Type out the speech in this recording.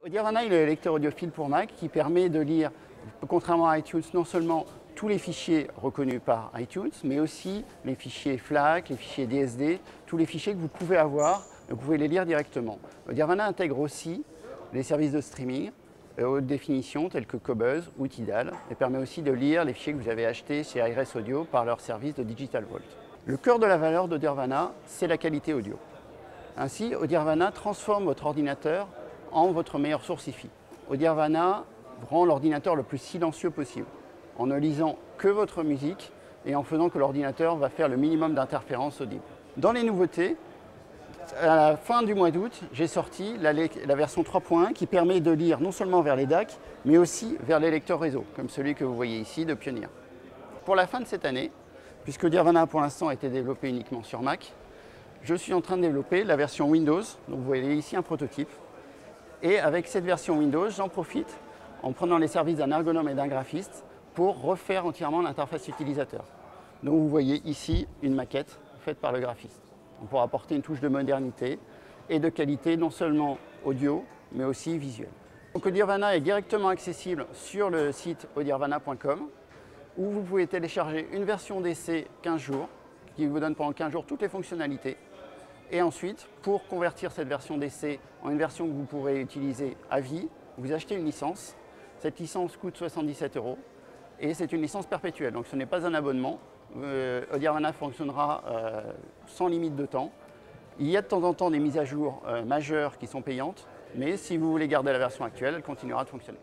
Audirvana, il est le lecteur audiophile pour Mac qui permet de lire, contrairement à iTunes, non seulement tous les fichiers reconnus par iTunes, mais aussi les fichiers FLAC, les fichiers DSD, tous les fichiers que vous pouvez avoir, vous pouvez les lire directement. Audirvana intègre aussi les services de streaming haute définition tels que Qobuz ou Tidal et permet aussi de lire les fichiers que vous avez achetés chez iRes Audio par leur service de Digital Vault. Le cœur de la valeur d'Audirvana, c'est la qualité audio. Ainsi, Audirvana transforme votre ordinateur en votre meilleure source hi-fi. Audirvana rend l'ordinateur le plus silencieux possible, en ne lisant que votre musique et en faisant que l'ordinateur va faire le minimum d'interférences audibles. Dans les nouveautés, à la fin du mois d'août, j'ai sorti la version 3.1 qui permet de lire non seulement vers les DAC, mais aussi vers les lecteurs réseau, comme celui que vous voyez ici de Pioneer. Pour la fin de cette année, puisque Audirvana pour l'instant a été développé uniquement sur Mac, je suis en train de développer la version Windows, donc vous voyez ici un prototype. Et avec cette version Windows, j'en profite en prenant les services d'un ergonome et d'un graphiste pour refaire entièrement l'interface utilisateur. Donc vous voyez ici une maquette faite par le graphiste. Pour apporter une touche de modernité et de qualité non seulement audio, mais aussi visuelle. Donc Audirvana est directement accessible sur le site audirvana.com où vous pouvez télécharger une version d'essai 15 jours qui vous donne pendant 15 jours toutes les fonctionnalités. Et ensuite, pour convertir cette version d'essai en une version que vous pourrez utiliser à vie, vous achetez une licence. Cette licence coûte 77 € et c'est une licence perpétuelle, donc ce n'est pas un abonnement. Audirvana fonctionnera sans limite de temps. Il y a de temps en temps des mises à jour majeures qui sont payantes, mais si vous voulez garder la version actuelle, elle continuera de fonctionner.